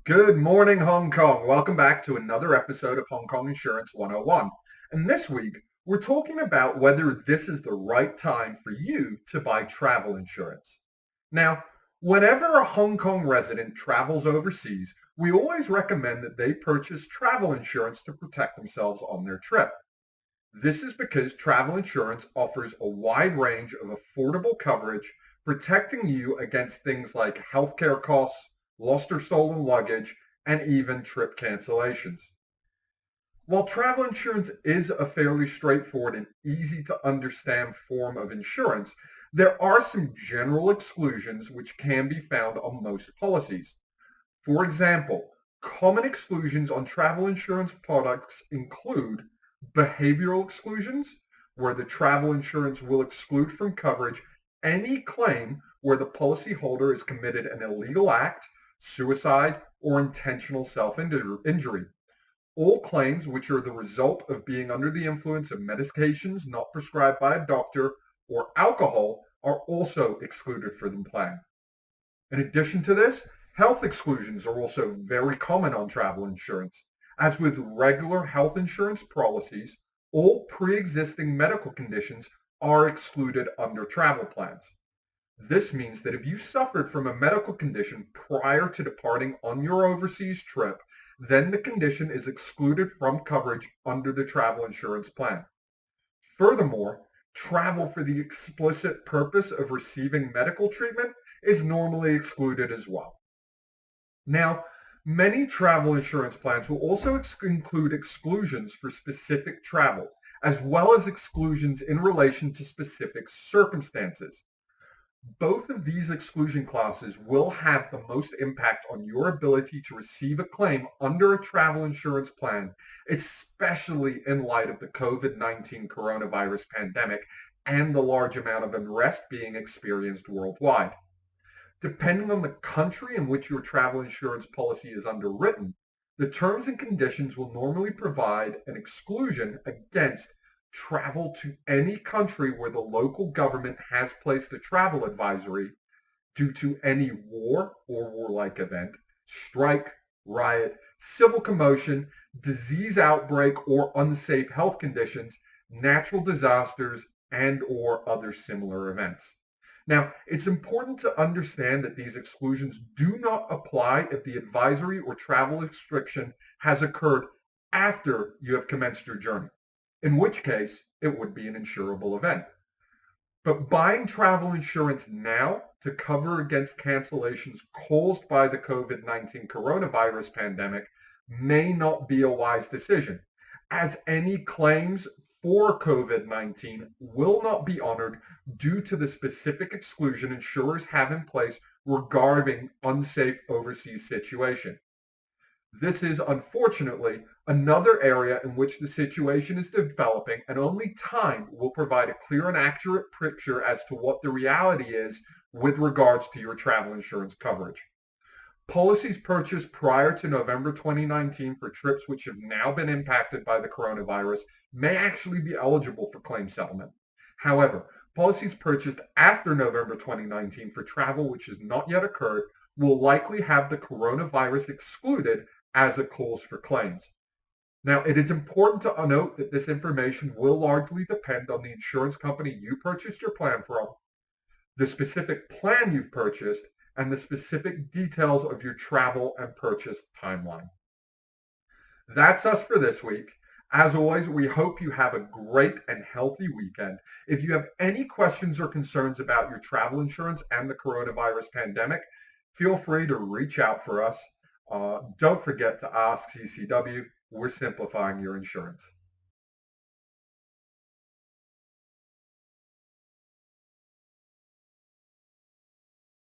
Good morning, Hong Kong. Welcome back to another episode of Hong Kong Insurance 101. And this week, we're talking about whether this is the right time for you to buy travel insurance. Now, whenever a Hong Kong resident travels overseas, we always recommend that they purchase travel insurance to protect themselves on their trip. This is because travel insurance offers a wide range of affordable coverage, protecting you against things like healthcare costs, lost or stolen luggage, and even trip cancellations. While travel insurance is a fairly straightforward and easy to understand form of insurance, there are some general exclusions which can be found on most policies. For example, common exclusions on travel insurance products include behavioral exclusions, where the travel insurance will exclude from coverage any claim where the policyholder has committed an illegal act, suicide, or intentional self-injury. All claims which are the result of being under the influence of medications not prescribed by a doctor or alcohol are also excluded from the plan. In addition to this, health exclusions are also very common on travel insurance. As with regular health insurance policies, all pre-existing medical conditions are excluded under travel plans. This means that if you suffered from a medical condition prior to departing on your overseas trip, then the condition is excluded from coverage under the travel insurance plan. Furthermore, travel for the explicit purpose of receiving medical treatment is normally excluded as well. Now, many travel insurance plans will also include exclusions for specific travel, as well as exclusions in relation to specific circumstances. Both of these exclusion clauses will have the most impact on your ability to receive a claim under a travel insurance plan, especially in light of the COVID-19 coronavirus pandemic and the large amount of unrest being experienced worldwide. Depending on the country in which your travel insurance policy is underwritten, the terms and conditions will normally provide an exclusion against travel to any country where the local government has placed a travel advisory due to any war or warlike event, strike, riot, civil commotion, disease outbreak, or unsafe health conditions, natural disasters, and or other similar events. Now, it's important to understand that these exclusions do not apply if the advisory or travel restriction has occurred after you have commenced your journey, in which case it would be an insurable event. But buying travel insurance now to cover against cancellations caused by the COVID-19 coronavirus pandemic may not be a wise decision, as any claims for COVID-19 will not be honored due to the specific exclusion insurers have in place regarding unsafe overseas situation. This is unfortunately another area in which the situation is developing, and only time will provide a clear and accurate picture as to what the reality is with regards to your travel insurance coverage. Policies purchased prior to November 2019 for trips which have now been impacted by the coronavirus may actually be eligible for claim settlement. However, policies purchased after November 2019 for travel which has not yet occurred will likely have the coronavirus excluded as a cause for claims. Now, it is important to note that this information will largely depend on the insurance company you purchased your plan from, the specific plan you've purchased, and the specific details of your travel and purchase timeline. That's us for this week. As always, we hope you have a great and healthy weekend. If you have any questions or concerns about your travel insurance and the coronavirus pandemic, feel free to reach out for us. Don't forget to ask CCW. We're simplifying your insurance.